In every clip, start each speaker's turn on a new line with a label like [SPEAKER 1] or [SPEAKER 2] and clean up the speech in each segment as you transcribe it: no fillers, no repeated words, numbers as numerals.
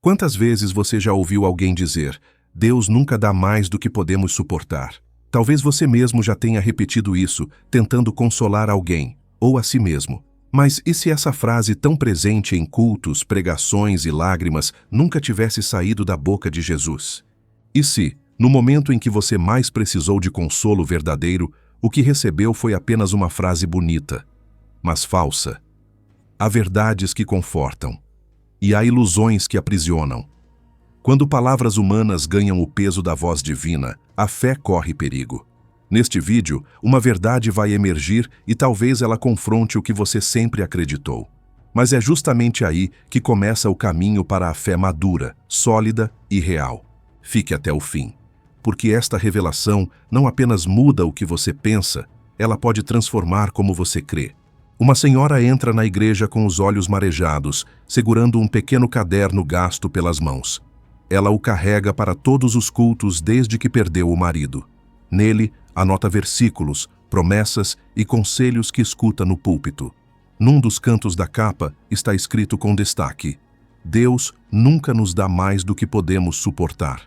[SPEAKER 1] Quantas vezes você já ouviu alguém dizer: Deus nunca dá mais do que podemos suportar? Talvez você mesmo já tenha repetido isso, tentando consolar alguém, ou a si mesmo. Mas e se essa frase tão presente em cultos, pregações e lágrimas nunca tivesse saído da boca de Jesus? E se, no momento em que você mais precisou de consolo verdadeiro, o que recebeu foi apenas uma frase bonita, mas falsa? Há verdades que confortam, e há ilusões que aprisionam. Quando palavras humanas ganham o peso da voz divina, a fé corre perigo. Neste vídeo, uma verdade vai emergir e talvez ela confronte o que você sempre acreditou. Mas é justamente aí que começa o caminho para a fé madura, sólida e real. Fique até o fim, porque esta revelação não apenas muda o que você pensa, ela pode transformar como você crê. Uma senhora entra na igreja com os olhos marejados, segurando um pequeno caderno gasto pelas mãos. Ela o carrega para todos os cultos desde que perdeu o marido. Nele, anota versículos, promessas e conselhos que escuta no púlpito. Num dos cantos da capa está escrito com destaque: Deus nunca nos dá mais do que podemos suportar.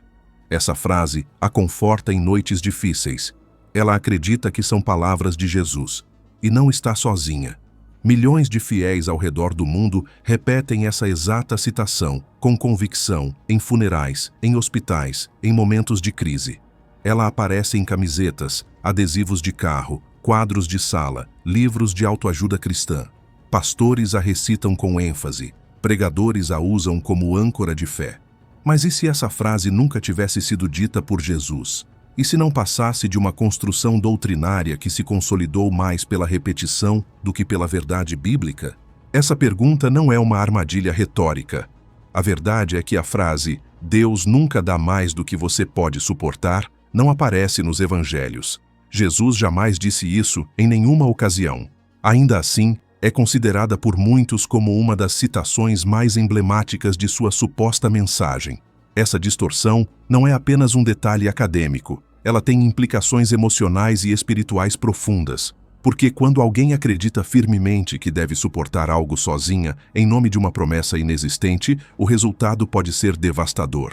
[SPEAKER 1] Essa frase a conforta em noites difíceis. Ela acredita que são palavras de Jesus. E não está sozinha. Milhões de fiéis ao redor do mundo repetem essa exata citação, com convicção, em funerais, em hospitais, em momentos de crise. Ela aparece em camisetas, adesivos de carro, quadros de sala, livros de autoajuda cristã. Pastores a recitam com ênfase, pregadores a usam como âncora de fé. Mas e se essa frase nunca tivesse sido dita por Jesus? E se não passasse de uma construção doutrinária que se consolidou mais pela repetição do que pela verdade bíblica? Essa pergunta não é uma armadilha retórica. A verdade é que a frase "Deus nunca dá mais do que você pode suportar" não aparece nos evangelhos. Jesus jamais disse isso em nenhuma ocasião. Ainda assim, é considerada por muitos como uma das citações mais emblemáticas de sua suposta mensagem. Essa distorção não é apenas um detalhe acadêmico. Ela tem implicações emocionais e espirituais profundas. Porque quando alguém acredita firmemente que deve suportar algo sozinha, em nome de uma promessa inexistente, o resultado pode ser devastador.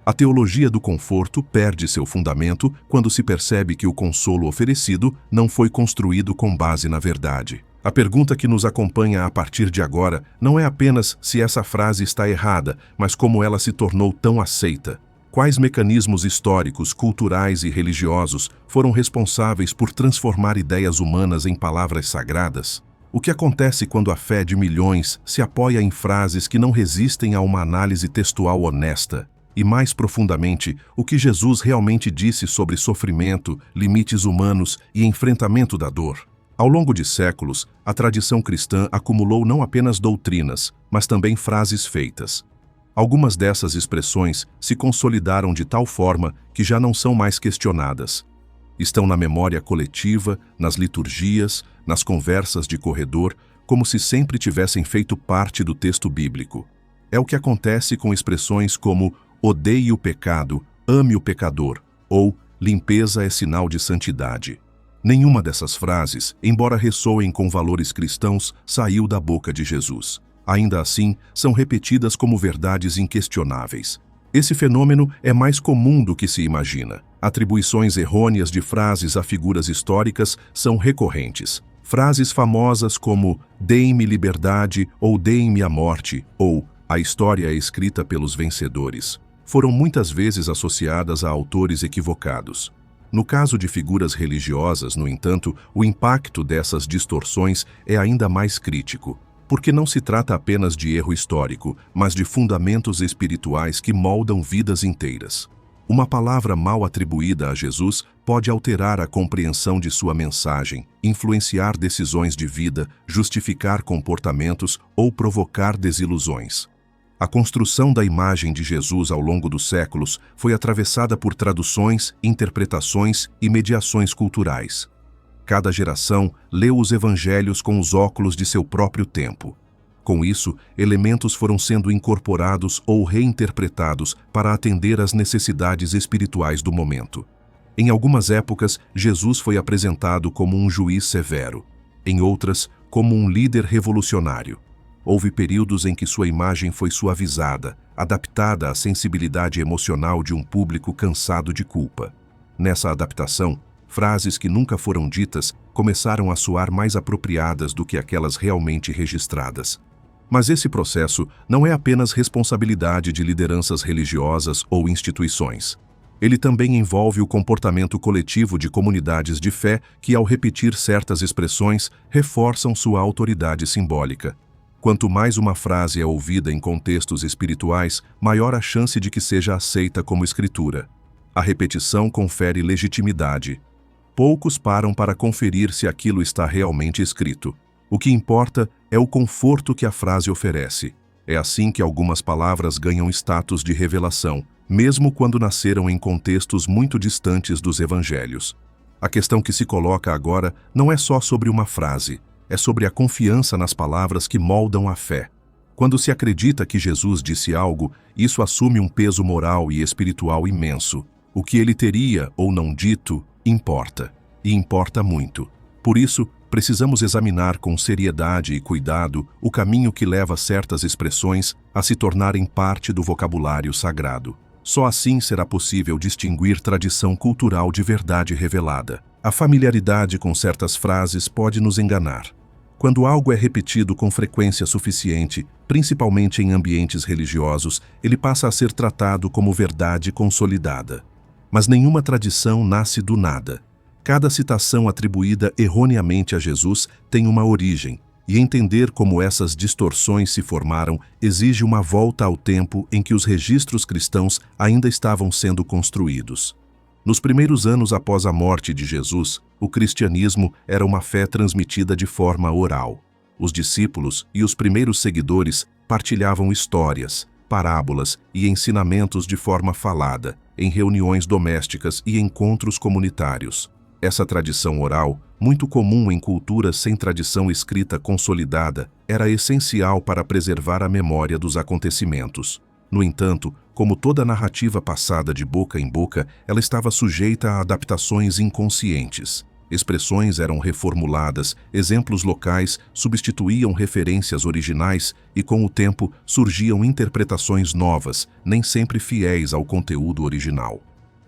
[SPEAKER 1] A teologia do conforto perde seu fundamento quando se percebe que o consolo oferecido não foi construído com base na verdade. A pergunta que nos acompanha a partir de agora não é apenas se essa frase está errada, mas como ela se tornou tão aceita. Quais mecanismos históricos, culturais e religiosos foram responsáveis por transformar ideias humanas em palavras sagradas? O que acontece quando a fé de milhões se apoia em frases que não resistem a uma análise textual honesta? E mais profundamente, o que Jesus realmente disse sobre sofrimento, limites humanos e enfrentamento da dor? Ao longo de séculos, a tradição cristã acumulou não apenas doutrinas, mas também frases feitas. Algumas dessas expressões se consolidaram de tal forma que já não são mais questionadas. Estão na memória coletiva, nas liturgias, nas conversas de corredor, como se sempre tivessem feito parte do texto bíblico. É o que acontece com expressões como "odeie o pecado, ame o pecador" ou "limpeza é sinal de santidade". Nenhuma dessas frases, embora ressoem com valores cristãos, saiu da boca de Jesus. Ainda assim, são repetidas como verdades inquestionáveis. Esse fenômeno é mais comum do que se imagina. Atribuições errôneas de frases a figuras históricas são recorrentes. Frases famosas como "deem-me liberdade" ou "deem-me a morte" ou "a história é escrita pelos vencedores" foram muitas vezes associadas a autores equivocados. No caso de figuras religiosas, no entanto, o impacto dessas distorções é ainda mais crítico, porque não se trata apenas de erro histórico, mas de fundamentos espirituais que moldam vidas inteiras. Uma palavra mal atribuída a Jesus pode alterar a compreensão de sua mensagem, influenciar decisões de vida, justificar comportamentos ou provocar desilusões. A construção da imagem de Jesus ao longo dos séculos foi atravessada por traduções, interpretações e mediações culturais. Cada geração leu os evangelhos com os óculos de seu próprio tempo. Com isso, elementos foram sendo incorporados ou reinterpretados para atender às necessidades espirituais do momento. Em algumas épocas, Jesus foi apresentado como um juiz severo. Em outras, como um líder revolucionário. houve períodos em que sua imagem foi suavizada, adaptada à sensibilidade emocional de um público cansado de culpa. Nessa adaptação, frases que nunca foram ditas começaram a soar mais apropriadas do que aquelas realmente registradas. Mas esse processo não é apenas responsabilidade de lideranças religiosas ou instituições. Ele também envolve o comportamento coletivo de comunidades de fé que, ao repetir certas expressões, reforçam sua autoridade simbólica. Quanto mais uma frase é ouvida em contextos espirituais, maior a chance de que seja aceita como escritura. A repetição confere legitimidade. Poucos param para conferir se aquilo está realmente escrito. O que importa é o conforto que a frase oferece. É assim que algumas palavras ganham status de revelação, mesmo quando nasceram em contextos muito distantes dos evangelhos. A questão que se coloca agora não é só sobre uma frase, é sobre a confiança nas palavras que moldam a fé. Quando se acredita que Jesus disse algo, isso assume um peso moral e espiritual imenso. O que ele teria ou não dito importa, e importa muito. Por isso, precisamos examinar com seriedade e cuidado o caminho que leva certas expressões a se tornarem parte do vocabulário sagrado. Só assim será possível distinguir tradição cultural de verdade revelada. A familiaridade com certas frases pode nos enganar. Quando algo é repetido com frequência suficiente, principalmente em ambientes religiosos, ele passa a ser tratado como verdade consolidada. Mas nenhuma tradição nasce do nada. Cada citação atribuída erroneamente a Jesus tem uma origem, e entender como essas distorções se formaram exige uma volta ao tempo em que os registros cristãos ainda estavam sendo construídos. Nos primeiros anos após a morte de Jesus, o cristianismo era uma fé transmitida de forma oral. Os discípulos e os primeiros seguidores partilhavam histórias, parábolas e ensinamentos de forma falada, em reuniões domésticas e encontros comunitários. Essa tradição oral, muito comum em culturas sem tradição escrita consolidada, era essencial para preservar a memória dos acontecimentos. No entanto, como toda narrativa passada de boca em boca, ela estava sujeita a adaptações inconscientes. Expressões eram reformuladas, exemplos locais substituíam referências originais e, com o tempo, surgiam interpretações novas, nem sempre fiéis ao conteúdo original.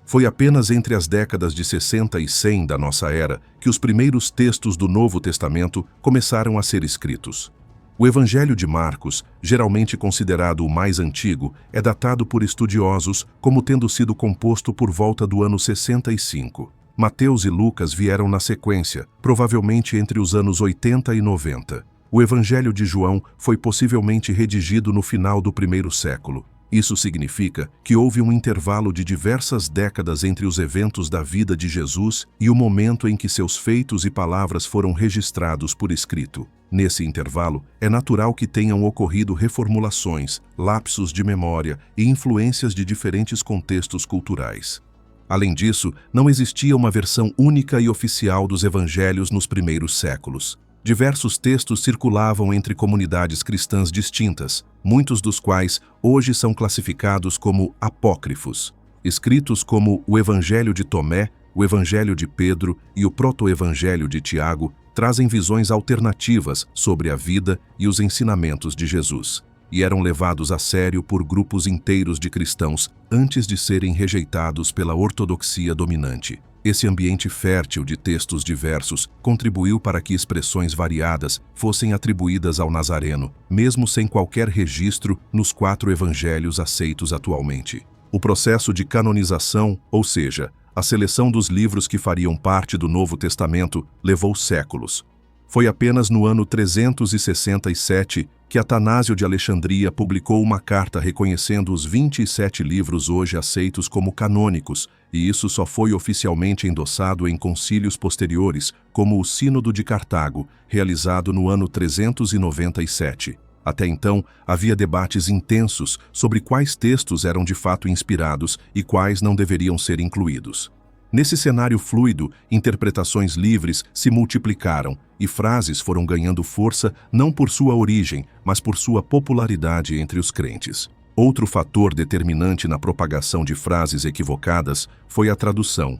[SPEAKER 1] Foi apenas entre as décadas de 60 e 100 da nossa era que os primeiros textos do Novo Testamento começaram a ser escritos. O Evangelho de Marcos, geralmente considerado o mais antigo, é datado por estudiosos como tendo sido composto por volta do ano 65. Mateus e Lucas vieram na sequência, provavelmente entre os anos 80 e 90. O Evangelho de João foi possivelmente redigido no final do primeiro século. Isso significa que houve um intervalo de diversas décadas entre os eventos da vida de Jesus e o momento em que seus feitos e palavras foram registrados por escrito. Nesse intervalo, é natural que tenham ocorrido reformulações, lapsos de memória e influências de diferentes contextos culturais. Além disso, não existia uma versão única e oficial dos evangelhos nos primeiros séculos. Diversos textos circulavam entre comunidades cristãs distintas, muitos dos quais hoje são classificados como apócrifos. Escritos como o Evangelho de Tomé, o Evangelho de Pedro e o Proto-Evangelho de Tiago trazem visões alternativas sobre a vida e os ensinamentos de Jesus, e eram levados a sério por grupos inteiros de cristãos antes de serem rejeitados pela ortodoxia dominante. Esse ambiente fértil de textos diversos contribuiu para que expressões variadas fossem atribuídas ao Nazareno, mesmo sem qualquer registro nos 4 evangelhos aceitos atualmente. O processo de canonização, ou seja, a seleção dos livros que fariam parte do Novo Testamento, levou séculos. Foi apenas no ano 367 que Atanásio de Alexandria publicou uma carta reconhecendo os 27 livros hoje aceitos como canônicos, e isso só foi oficialmente endossado em concílios posteriores, como o Sínodo de Cartago, realizado no ano 397. Até então, havia debates intensos sobre quais textos eram de fato inspirados e quais não deveriam ser incluídos. Nesse cenário fluido, interpretações livres se multiplicaram e frases foram ganhando força não por sua origem, mas por sua popularidade entre os crentes. Outro fator determinante na propagação de frases equivocadas foi a tradução.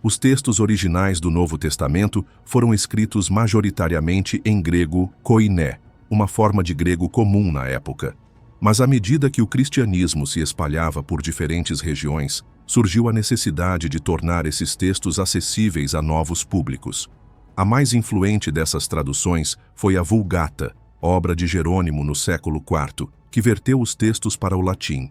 [SPEAKER 1] Os textos originais do Novo Testamento foram escritos majoritariamente em grego koiné. uma forma de grego comum na época. Mas à medida que o cristianismo se espalhava por diferentes regiões, surgiu a necessidade de tornar esses textos acessíveis a novos públicos. A mais influente dessas traduções foi a Vulgata, obra de Jerônimo no século IV, que verteu os textos para o latim.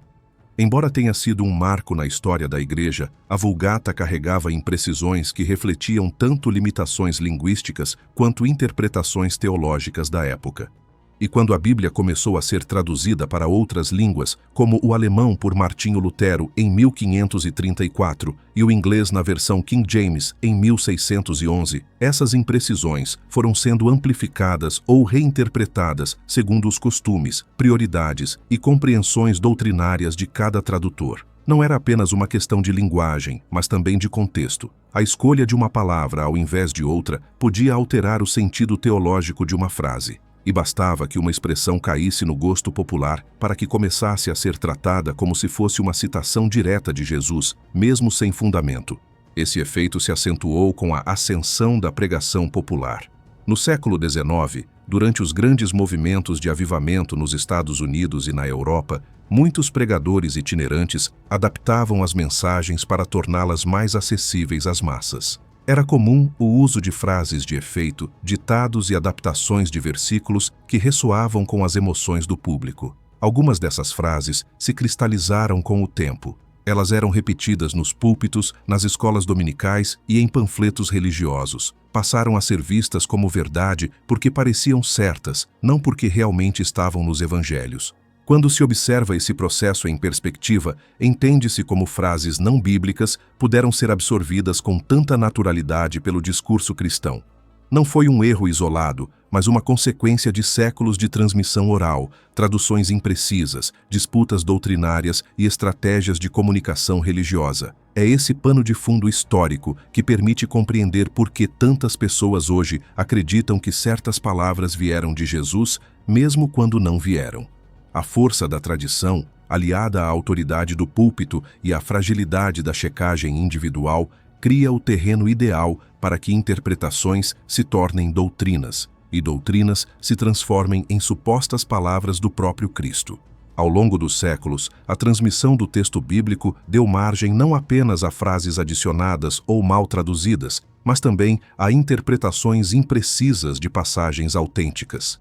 [SPEAKER 1] Embora tenha sido um marco na história da Igreja, a Vulgata carregava imprecisões que refletiam tanto limitações linguísticas quanto interpretações teológicas da época. E quando a Bíblia começou a ser traduzida para outras línguas, como o alemão por Martinho Lutero em 1534 e o inglês na versão King James em 1611, essas imprecisões foram sendo amplificadas ou reinterpretadas segundo os costumes, prioridades e compreensões doutrinárias de cada tradutor. Não era apenas uma questão de linguagem, mas também de contexto. A escolha de uma palavra ao invés de outra podia alterar o sentido teológico de uma frase. E bastava que uma expressão caísse no gosto popular para que começasse a ser tratada como se fosse uma citação direta de Jesus, mesmo sem fundamento. Esse efeito se acentuou com a ascensão da pregação popular. No século XIX, durante os grandes movimentos de avivamento nos Estados Unidos e na Europa, muitos pregadores itinerantes adaptavam as mensagens para torná-las mais acessíveis às massas. Era comum o uso de frases de efeito, ditados e adaptações de versículos que ressoavam com as emoções do público. Algumas dessas frases se cristalizaram com o tempo. Elas eram repetidas nos púlpitos, nas escolas dominicais e em panfletos religiosos. Passaram a ser vistas como verdade porque pareciam certas, não porque realmente estavam nos evangelhos. Quando se observa esse processo em perspectiva, entende-se como frases não bíblicas puderam ser absorvidas com tanta naturalidade pelo discurso cristão. Não foi um erro isolado, mas uma consequência de séculos de transmissão oral, traduções imprecisas, disputas doutrinárias e estratégias de comunicação religiosa. É esse pano de fundo histórico que permite compreender por que tantas pessoas hoje acreditam que certas palavras vieram de Jesus, mesmo quando não vieram. A força da tradição, aliada à autoridade do púlpito e à fragilidade da checagem individual, cria o terreno ideal para que interpretações se tornem doutrinas, e doutrinas se transformem em supostas palavras do próprio Cristo. Ao longo dos séculos, a transmissão do texto bíblico deu margem não apenas a frases adicionadas ou mal traduzidas, mas também a interpretações imprecisas de passagens autênticas.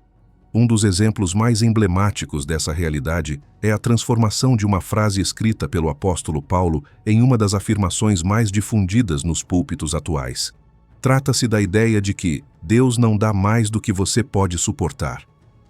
[SPEAKER 1] Um dos exemplos mais emblemáticos dessa realidade é a transformação de uma frase escrita pelo apóstolo Paulo em uma das afirmações mais difundidas nos púlpitos atuais. Trata-se da ideia de que Deus não dá mais do que você pode suportar.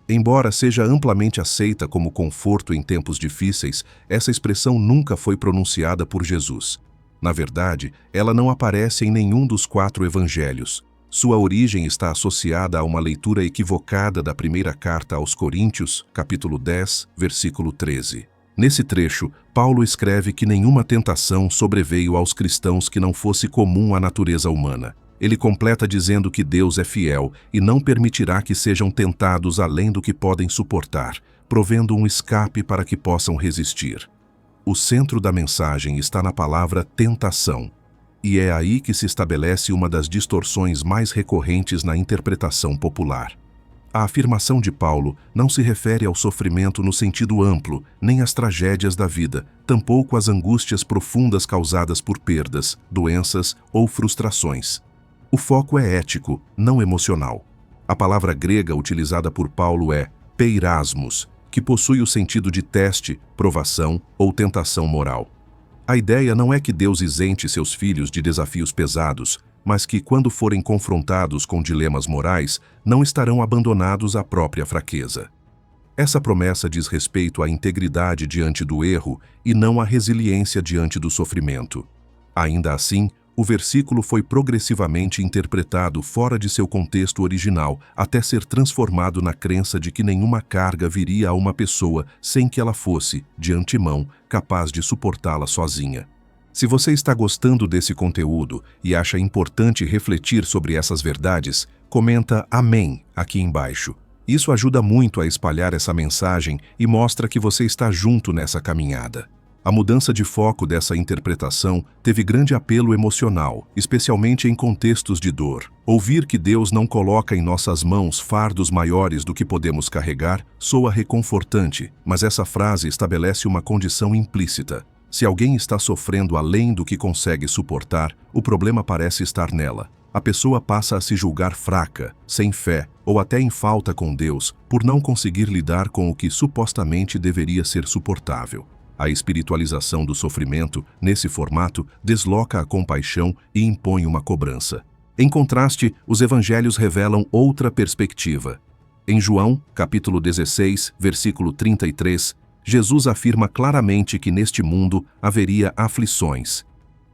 [SPEAKER 1] Embora seja amplamente aceita como conforto em tempos difíceis, essa expressão nunca foi pronunciada por Jesus. Na verdade, ela não aparece em nenhum dos 4 evangelhos. Sua origem está associada a uma leitura equivocada da primeira carta aos Coríntios, capítulo 10, versículo 13. Nesse trecho, Paulo escreve que nenhuma tentação sobreveio aos cristãos que não fosse comum à natureza humana. Ele completa dizendo que Deus é fiel e não permitirá que sejam tentados além do que podem suportar, provendo um escape para que possam resistir. O centro da mensagem está na palavra tentação. E é aí que se estabelece uma das distorções mais recorrentes na interpretação popular. A afirmação de Paulo não se refere ao sofrimento no sentido amplo, nem às tragédias da vida, tampouco às angústias profundas causadas por perdas, doenças ou frustrações. O foco é ético, não emocional. A palavra grega utilizada por Paulo é peirasmos, que possui o sentido de teste, provação ou tentação moral. A ideia não é que Deus isente seus filhos de desafios pesados, mas que, quando forem confrontados com dilemas morais, não estarão abandonados à própria fraqueza. Essa promessa diz respeito à integridade diante do erro e não à resiliência diante do sofrimento. Ainda assim, o versículo foi progressivamente interpretado fora de seu contexto original, até ser transformado na crença de que nenhuma carga viria a uma pessoa sem que ela fosse, de antemão, capaz de suportá-la sozinha. Se você está gostando desse conteúdo e acha importante refletir sobre essas verdades, comenta Amém aqui embaixo. Isso ajuda muito a espalhar essa mensagem e mostra que você está junto nessa caminhada. A mudança de foco dessa interpretação teve grande apelo emocional, especialmente em contextos de dor. Ouvir que Deus não coloca em nossas mãos fardos maiores do que podemos carregar soa reconfortante, mas essa frase estabelece uma condição implícita. Se alguém está sofrendo além do que consegue suportar, o problema parece estar nela. A pessoa passa a se julgar fraca, sem fé ou até em falta com Deus por não conseguir lidar com o que supostamente deveria ser suportável. A espiritualização do sofrimento, nesse formato, desloca a compaixão e impõe uma cobrança. Em contraste, os evangelhos revelam outra perspectiva. Em João, capítulo 16, versículo 33, Jesus afirma claramente que neste mundo haveria aflições.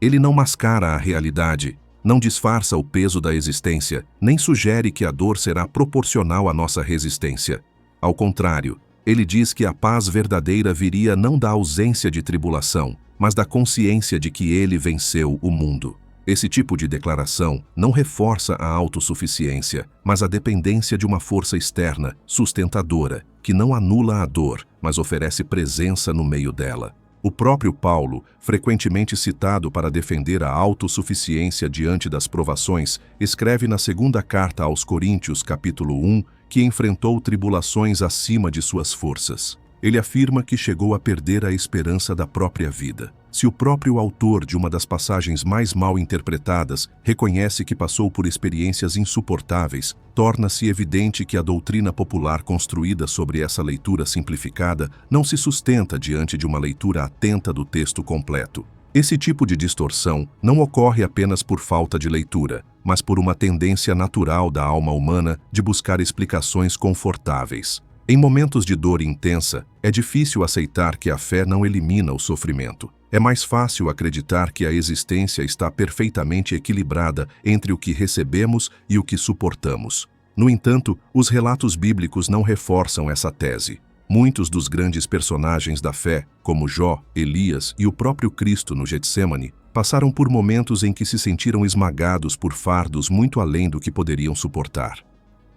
[SPEAKER 1] Ele não mascara a realidade, não disfarça o peso da existência, nem sugere que a dor será proporcional à nossa resistência. Ao contrário, ele diz que a paz verdadeira viria não da ausência de tribulação, mas da consciência de que ele venceu o mundo. Esse tipo de declaração não reforça a autossuficiência, mas a dependência de uma força externa, sustentadora, que não anula a dor, mas oferece presença no meio dela. O próprio Paulo, frequentemente citado para defender a autossuficiência diante das provações, escreve na segunda carta aos Coríntios, capítulo 1, que enfrentou tribulações acima de suas forças. Ele afirma que chegou a perder a esperança da própria vida. Se o próprio autor de uma das passagens mais mal interpretadas reconhece que passou por experiências insuportáveis, torna-se evidente que a doutrina popular construída sobre essa leitura simplificada não se sustenta diante de uma leitura atenta do texto completo. Esse tipo de distorção não ocorre apenas por falta de leitura, mas por uma tendência natural da alma humana de buscar explicações confortáveis. Em momentos de dor intensa, é difícil aceitar que a fé não elimina o sofrimento. É mais fácil acreditar que a existência está perfeitamente equilibrada entre o que recebemos e o que suportamos. No entanto, os relatos bíblicos não reforçam essa tese. Muitos dos grandes personagens da fé, como Jó, Elias e o próprio Cristo no Getsêmani, passaram por momentos em que se sentiram esmagados por fardos muito além do que poderiam suportar.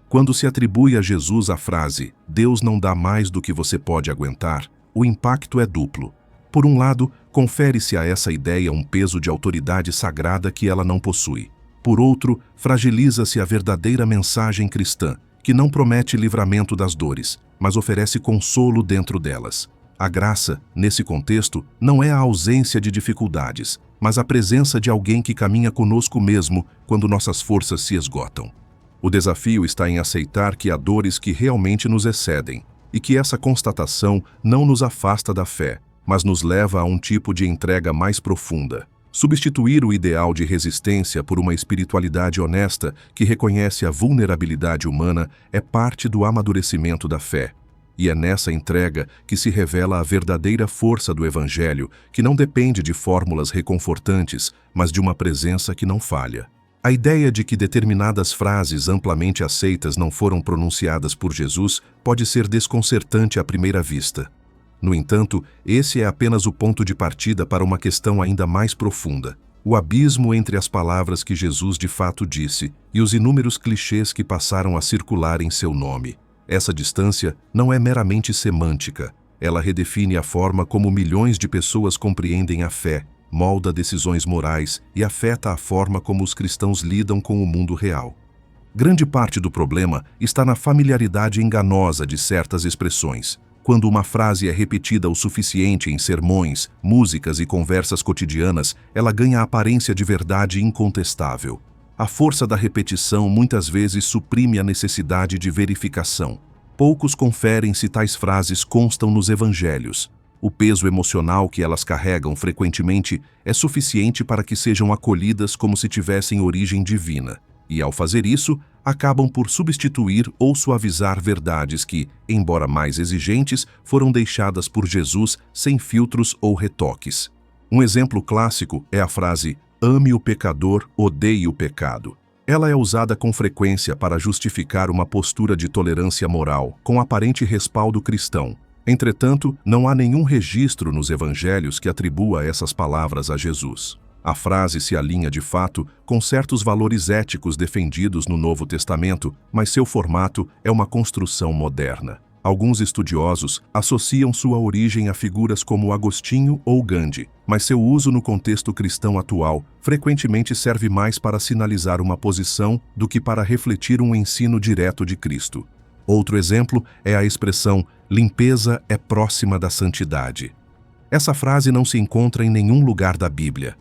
[SPEAKER 1] Quando se atribui a Jesus a frase "Deus não dá mais do que você pode aguentar", o impacto é duplo. Por um lado, confere-se a essa ideia um peso de autoridade sagrada que ela não possui. Por outro, fragiliza-se a verdadeira mensagem cristã, que não promete livramento das dores, mas oferece consolo dentro delas. A graça, nesse contexto, não é a ausência de dificuldades, mas a presença de alguém que caminha conosco mesmo quando nossas forças se esgotam. O desafio está em aceitar que há dores que realmente nos excedem, e que essa constatação não nos afasta da fé, mas nos leva a um tipo de entrega mais profunda. Substituir o ideal de resistência por uma espiritualidade honesta que reconhece a vulnerabilidade humana é parte do amadurecimento da fé. E é nessa entrega que se revela a verdadeira força do Evangelho, que não depende de fórmulas reconfortantes, mas de uma presença que não falha. A ideia de que determinadas frases amplamente aceitas não foram pronunciadas por Jesus pode ser desconcertante à primeira vista. No entanto, esse é apenas o ponto de partida para uma questão ainda mais profunda. O abismo entre as palavras que Jesus de fato disse e os inúmeros clichês que passaram a circular em seu nome. Essa distância não é meramente semântica. Ela redefine a forma como milhões de pessoas compreendem a fé, molda decisões morais e afeta a forma como os cristãos lidam com o mundo real. Grande parte do problema está na familiaridade enganosa de certas expressões. Quando uma frase é repetida o suficiente em sermões, músicas e conversas cotidianas, ela ganha a aparência de verdade incontestável. A força da repetição muitas vezes suprime a necessidade de verificação. Poucos conferem se tais frases constam nos evangelhos. O peso emocional que elas carregam frequentemente é suficiente para que sejam acolhidas como se tivessem origem divina. E, ao fazer isso, acabam por substituir ou suavizar verdades que, embora mais exigentes, foram deixadas por Jesus sem filtros ou retoques. Um exemplo clássico é a frase "ame o pecador, odeie o pecado". Ela é usada com frequência para justificar uma postura de tolerância moral, com aparente respaldo cristão. Entretanto, não há nenhum registro nos evangelhos que atribua essas palavras a Jesus. A frase se alinha de fato com certos valores éticos defendidos no Novo Testamento, mas seu formato é uma construção moderna. Alguns estudiosos associam sua origem a figuras como Agostinho ou Gandhi, mas seu uso no contexto cristão atual frequentemente serve mais para sinalizar uma posição do que para refletir um ensino direto de Cristo. Outro exemplo é a expressão "limpeza é próxima da santidade". Essa frase não se encontra em nenhum lugar da Bíblia.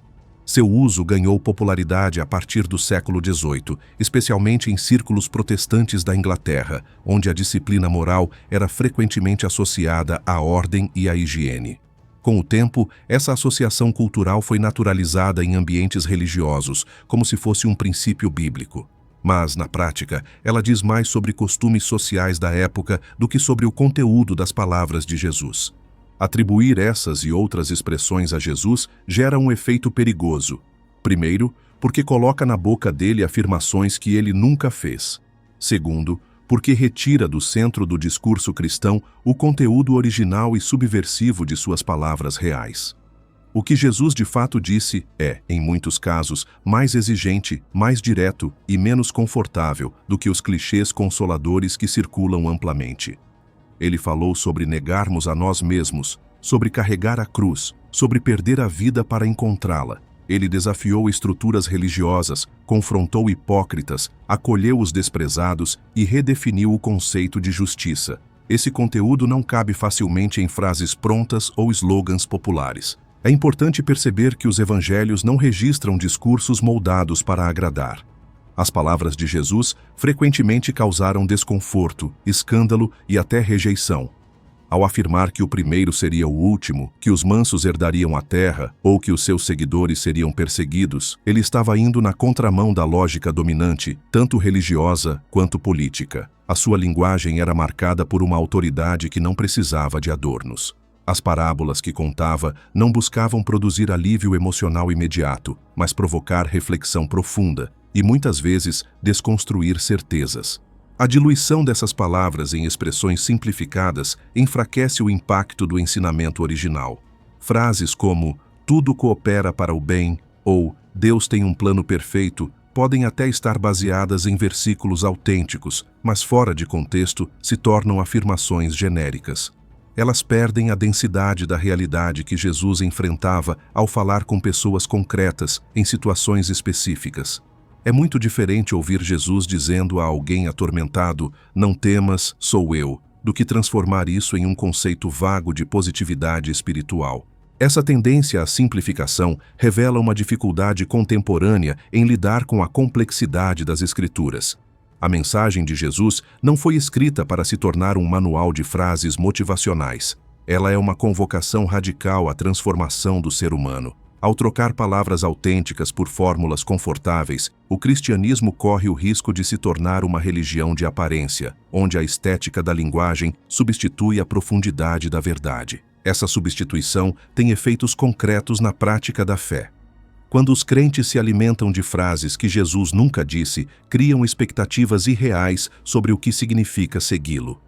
[SPEAKER 1] Seu uso ganhou popularidade a partir do século XVIII, especialmente em círculos protestantes da Inglaterra, onde a disciplina moral era frequentemente associada à ordem e à higiene. Com o tempo, essa associação cultural foi naturalizada em ambientes religiosos, como se fosse um princípio bíblico. Mas, na prática, ela diz mais sobre costumes sociais da época do que sobre o conteúdo das palavras de Jesus. Atribuir essas e outras expressões a Jesus gera um efeito perigoso. Primeiro, porque coloca na boca dele afirmações que ele nunca fez. Segundo, porque retira do centro do discurso cristão o conteúdo original e subversivo de suas palavras reais. O que Jesus de fato disse é, em muitos casos, mais exigente, mais direto e menos confortável do que os clichês consoladores que circulam amplamente. Ele falou sobre negarmos a nós mesmos, sobre carregar a cruz, sobre perder a vida para encontrá-la. Ele desafiou estruturas religiosas, confrontou hipócritas, acolheu os desprezados e redefiniu o conceito de justiça. Esse conteúdo não cabe facilmente em frases prontas ou slogans populares. É importante perceber que os evangelhos não registram discursos moldados para agradar. As palavras de Jesus frequentemente causaram desconforto, escândalo e até rejeição. Ao afirmar que o primeiro seria o último, que os mansos herdariam a terra ou que os seus seguidores seriam perseguidos, ele estava indo na contramão da lógica dominante, tanto religiosa quanto política. A sua linguagem era marcada por uma autoridade que não precisava de adornos. As parábolas que contava não buscavam produzir alívio emocional imediato, mas provocar reflexão profunda e, muitas vezes, desconstruir certezas. A diluição dessas palavras em expressões simplificadas enfraquece o impacto do ensinamento original. Frases como "tudo coopera para o bem" ou "Deus tem um plano perfeito" podem até estar baseadas em versículos autênticos, mas fora de contexto se tornam afirmações genéricas. Elas perdem a densidade da realidade que Jesus enfrentava ao falar com pessoas concretas, em situações específicas. É muito diferente ouvir Jesus dizendo a alguém atormentado, "não temas, sou eu", do que transformar isso em um conceito vago de positividade espiritual. Essa tendência à simplificação revela uma dificuldade contemporânea em lidar com a complexidade das Escrituras. A mensagem de Jesus não foi escrita para se tornar um manual de frases motivacionais. Ela é uma convocação radical à transformação do ser humano. Ao trocar palavras autênticas por fórmulas confortáveis, o cristianismo corre o risco de se tornar uma religião de aparência, onde a estética da linguagem substitui a profundidade da verdade. Essa substituição tem efeitos concretos na prática da fé. Quando os crentes se alimentam de frases que Jesus nunca disse, criam expectativas irreais sobre o que significa segui-lo.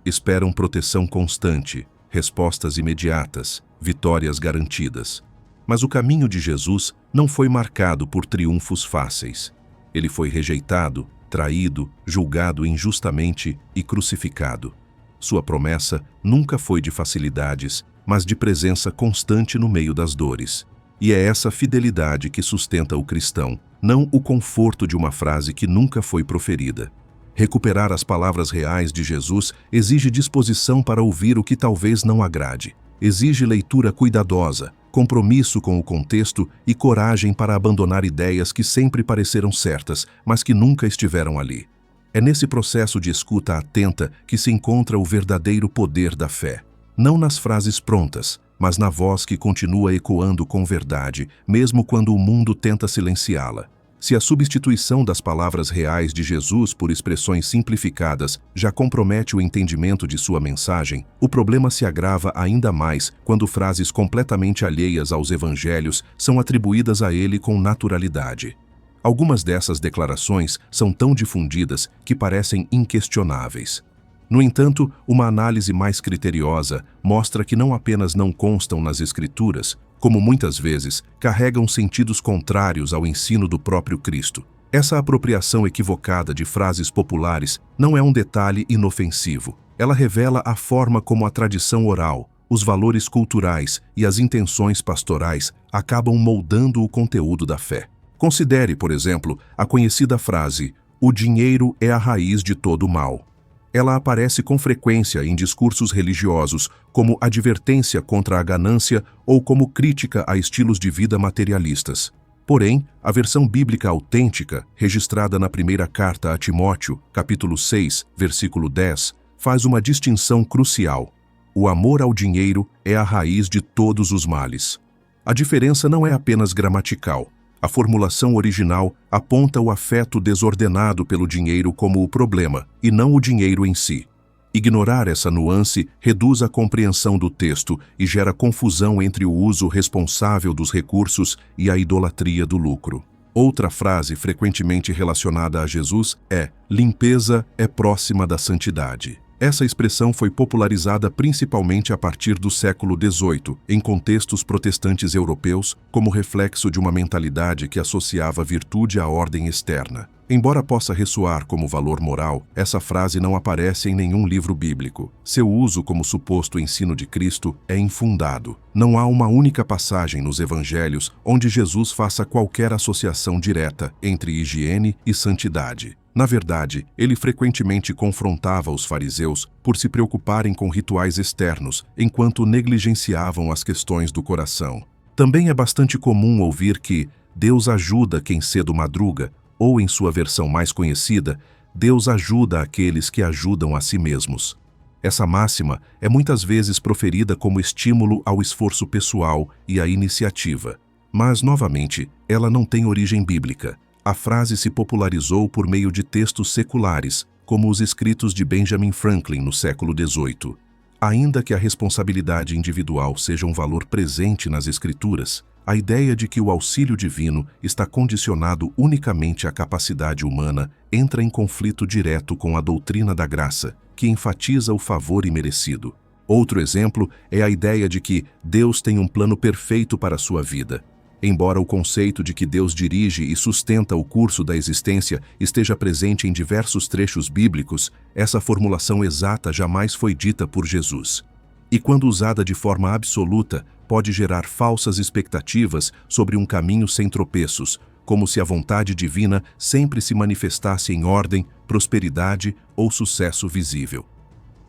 [SPEAKER 1] Esperam proteção constante, respostas imediatas, vitórias garantidas. Mas o caminho de Jesus não foi marcado por triunfos fáceis. Ele foi rejeitado, traído, julgado injustamente e crucificado. Sua promessa nunca foi de facilidades, mas de presença constante no meio das dores. E é essa fidelidade que sustenta o cristão, não o conforto de uma frase que nunca foi proferida. Recuperar as palavras reais de Jesus exige disposição para ouvir o que talvez não agrade. Exige leitura cuidadosa, compromisso com o contexto e coragem para abandonar ideias que sempre pareceram certas, mas que nunca estiveram ali. É nesse processo de escuta atenta que se encontra o verdadeiro poder da fé. Não nas frases prontas, mas na voz que continua ecoando com verdade, mesmo quando o mundo tenta silenciá-la. Se a substituição das palavras reais de Jesus por expressões simplificadas já compromete o entendimento de sua mensagem, o problema se agrava ainda mais quando frases completamente alheias aos evangelhos são atribuídas a ele com naturalidade. Algumas dessas declarações são tão difundidas que parecem inquestionáveis. No entanto, uma análise mais criteriosa mostra que não apenas não constam nas Escrituras, como muitas vezes carregam sentidos contrários ao ensino do próprio Cristo. Essa apropriação equivocada de frases populares não é um detalhe inofensivo. Ela revela a forma como a tradição oral, os valores culturais e as intenções pastorais acabam moldando o conteúdo da fé. Considere, por exemplo, a conhecida frase: "O dinheiro é a raiz de todo o mal". Ela aparece com frequência em discursos religiosos como advertência contra a ganância ou como crítica a estilos de vida materialistas. Porém, a versão bíblica autêntica, registrada na primeira carta a Timóteo, capítulo 6, versículo 10, faz uma distinção crucial. O amor ao dinheiro é a raiz de todos os males. A diferença não é apenas gramatical. A formulação original aponta o afeto desordenado pelo dinheiro como o problema, e não o dinheiro em si. Ignorar essa nuance reduz a compreensão do texto e gera confusão entre o uso responsável dos recursos e a idolatria do lucro. Outra frase frequentemente relacionada a Jesus é: "Limpeza é próxima da santidade". Essa expressão foi popularizada principalmente a partir do século XVIII, em contextos protestantes europeus, como reflexo de uma mentalidade que associava virtude à ordem externa. Embora possa ressoar como valor moral, essa frase não aparece em nenhum livro bíblico. Seu uso como suposto ensino de Cristo é infundado. Não há uma única passagem nos evangelhos onde Jesus faça qualquer associação direta entre higiene e santidade. Na verdade, ele frequentemente confrontava os fariseus por se preocuparem com rituais externos, enquanto negligenciavam as questões do coração. Também é bastante comum ouvir que Deus ajuda quem cedo madruga, ou em sua versão mais conhecida, Deus ajuda aqueles que ajudam a si mesmos. Essa máxima é muitas vezes proferida como estímulo ao esforço pessoal e à iniciativa. Mas, novamente, ela não tem origem bíblica. A frase se popularizou por meio de textos seculares, como os escritos de Benjamin Franklin no século XVIII. Ainda que a responsabilidade individual seja um valor presente nas Escrituras, a ideia de que o auxílio divino está condicionado unicamente à capacidade humana entra em conflito direto com a doutrina da graça, que enfatiza o favor imerecido. Outro exemplo é a ideia de que Deus tem um plano perfeito para a sua vida. Embora o conceito de que Deus dirige e sustenta o curso da existência esteja presente em diversos trechos bíblicos, essa formulação exata jamais foi dita por Jesus. E quando usada de forma absoluta, pode gerar falsas expectativas sobre um caminho sem tropeços, como se a vontade divina sempre se manifestasse em ordem, prosperidade ou sucesso visível.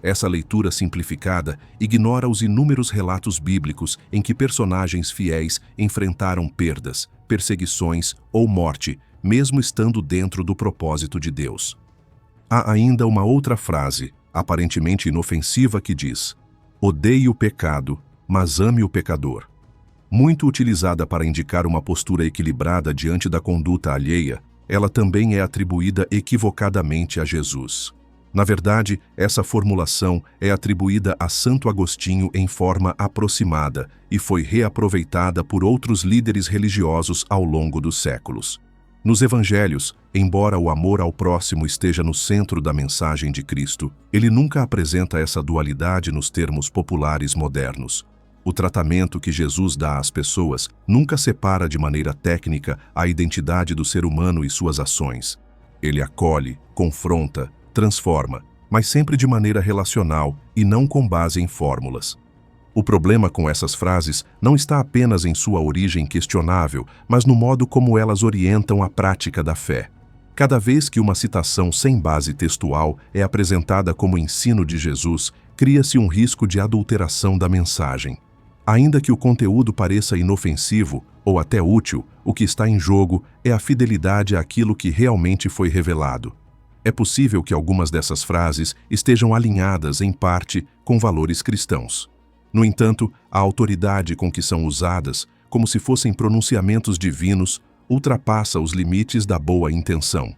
[SPEAKER 1] Essa leitura simplificada ignora os inúmeros relatos bíblicos em que personagens fiéis enfrentaram perdas, perseguições ou morte, mesmo estando dentro do propósito de Deus. Há ainda uma outra frase, aparentemente inofensiva, que diz: "Odeie o pecado, mas ame o pecador". Muito utilizada para indicar uma postura equilibrada diante da conduta alheia, ela também é atribuída equivocadamente a Jesus. Na verdade, essa formulação é atribuída a Santo Agostinho em forma aproximada e foi reaproveitada por outros líderes religiosos ao longo dos séculos. Nos evangelhos, embora o amor ao próximo esteja no centro da mensagem de Cristo, ele nunca apresenta essa dualidade nos termos populares modernos. O tratamento que Jesus dá às pessoas nunca separa de maneira técnica a identidade do ser humano e suas ações. Ele acolhe, confronta, transforma, mas sempre de maneira relacional e não com base em fórmulas. O problema com essas frases não está apenas em sua origem questionável, mas no modo como elas orientam a prática da fé. Cada vez que uma citação sem base textual é apresentada como ensino de Jesus, cria-se um risco de adulteração da mensagem. Ainda que o conteúdo pareça inofensivo ou até útil, o que está em jogo é a fidelidade àquilo que realmente foi revelado. É possível que algumas dessas frases estejam alinhadas, em parte, com valores cristãos. No entanto, a autoridade com que são usadas, como se fossem pronunciamentos divinos, ultrapassa os limites da boa intenção.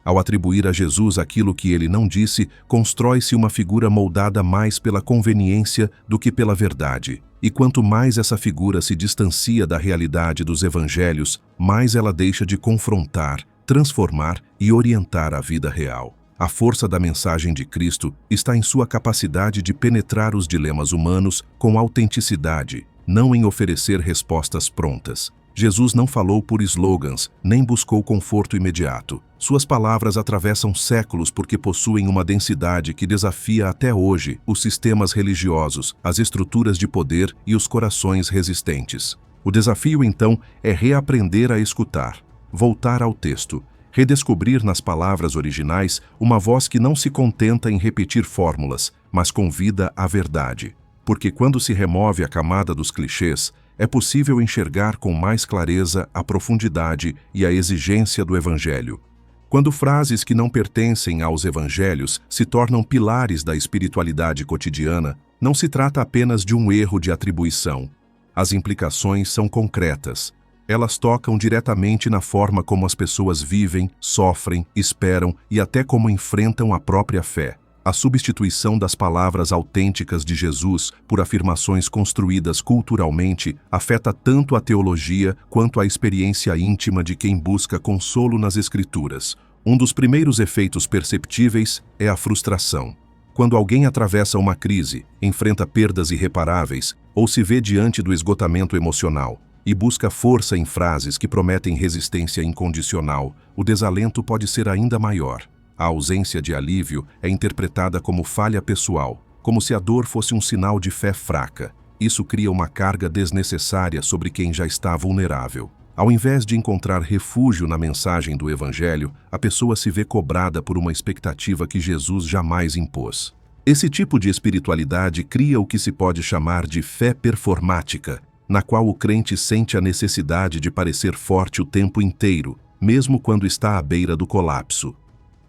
[SPEAKER 1] Ao atribuir a Jesus aquilo que ele não disse, constrói-se uma figura moldada mais pela conveniência do que pela verdade. E quanto mais essa figura se distancia da realidade dos evangelhos, mais ela deixa de confrontar, transformar e orientar a vida real. A força da mensagem de Cristo está em sua capacidade de penetrar os dilemas humanos com autenticidade, não em oferecer respostas prontas. Jesus não falou por slogans, nem buscou conforto imediato. Suas palavras atravessam séculos porque possuem uma densidade que desafia até hoje os sistemas religiosos, as estruturas de poder e os corações resistentes. O desafio, então, é reaprender a escutar, voltar ao texto, redescobrir nas palavras originais uma voz que não se contenta em repetir fórmulas, mas convida à verdade. Porque quando se remove a camada dos clichês, é possível enxergar com mais clareza a profundidade e a exigência do Evangelho. Quando frases que não pertencem aos evangelhos se tornam pilares da espiritualidade cotidiana, não se trata apenas de um erro de atribuição. As implicações são concretas. Elas tocam diretamente na forma como as pessoas vivem, sofrem, esperam e até como enfrentam a própria fé. A substituição das palavras autênticas de Jesus por afirmações construídas culturalmente afeta tanto a teologia quanto a experiência íntima de quem busca consolo nas Escrituras. Um dos primeiros efeitos perceptíveis é a frustração. Quando alguém atravessa uma crise, enfrenta perdas irreparáveis ou se vê diante do esgotamento emocional e busca força em frases que prometem resistência incondicional, o desalento pode ser ainda maior. A ausência de alívio é interpretada como falha pessoal, como se a dor fosse um sinal de fé fraca. Isso cria uma carga desnecessária sobre quem já está vulnerável. Ao invés de encontrar refúgio na mensagem do Evangelho, a pessoa se vê cobrada por uma expectativa que Jesus jamais impôs. Esse tipo de espiritualidade cria o que se pode chamar de fé performática, na qual o crente sente a necessidade de parecer forte o tempo inteiro, mesmo quando está à beira do colapso.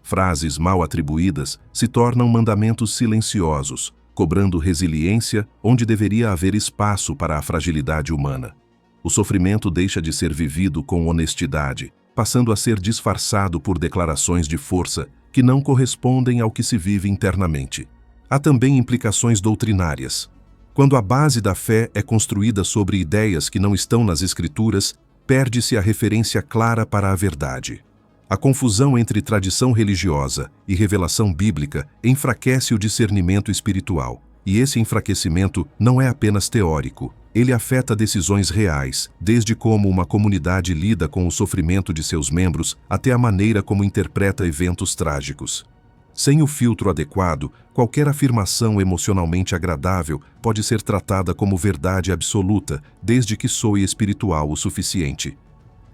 [SPEAKER 1] Frases mal atribuídas se tornam mandamentos silenciosos, cobrando resiliência onde deveria haver espaço para a fragilidade humana. O sofrimento deixa de ser vivido com honestidade, passando a ser disfarçado por declarações de força que não correspondem ao que se vive internamente. Há também implicações doutrinárias. Quando a base da fé é construída sobre ideias que não estão nas Escrituras, perde-se a referência clara para a verdade. A confusão entre tradição religiosa e revelação bíblica enfraquece o discernimento espiritual. E esse enfraquecimento não é apenas teórico. Ele afeta decisões reais, desde como uma comunidade lida com o sofrimento de seus membros até a maneira como interpreta eventos trágicos. Sem o filtro adequado, qualquer afirmação emocionalmente agradável pode ser tratada como verdade absoluta, desde que soe espiritual o suficiente.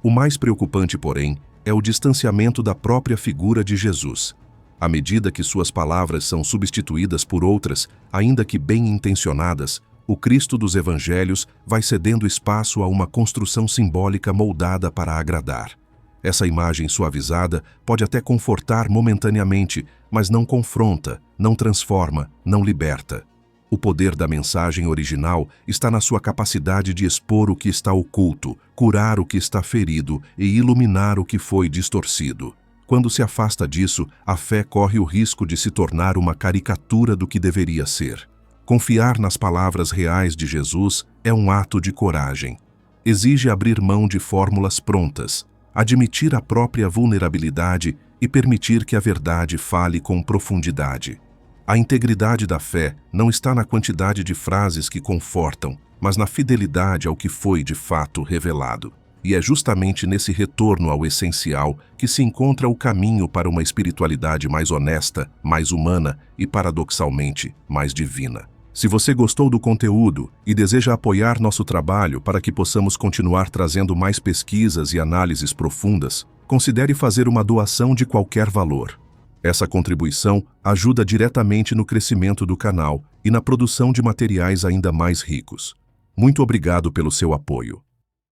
[SPEAKER 1] O mais preocupante, porém, é o distanciamento da própria figura de Jesus. À medida que suas palavras são substituídas por outras, ainda que bem-intencionadas, o Cristo dos Evangelhos vai cedendo espaço a uma construção simbólica moldada para agradar. Essa imagem suavizada pode até confortar momentaneamente, mas não confronta, não transforma, não liberta. O poder da mensagem original está na sua capacidade de expor o que está oculto, curar o que está ferido e iluminar o que foi distorcido. Quando se afasta disso, a fé corre o risco de se tornar uma caricatura do que deveria ser. Confiar nas palavras reais de Jesus é um ato de coragem. Exige abrir mão de fórmulas prontas, admitir a própria vulnerabilidade e permitir que a verdade fale com profundidade. A integridade da fé não está na quantidade de frases que confortam, mas na fidelidade ao que foi de fato revelado. E é justamente nesse retorno ao essencial que se encontra o caminho para uma espiritualidade mais honesta, mais humana e, paradoxalmente, mais divina. Se você gostou do conteúdo e deseja apoiar nosso trabalho para que possamos continuar trazendo mais pesquisas e análises profundas, considere fazer uma doação de qualquer valor. Essa contribuição ajuda diretamente no crescimento do canal e na produção de materiais ainda mais ricos. Muito obrigado pelo seu apoio.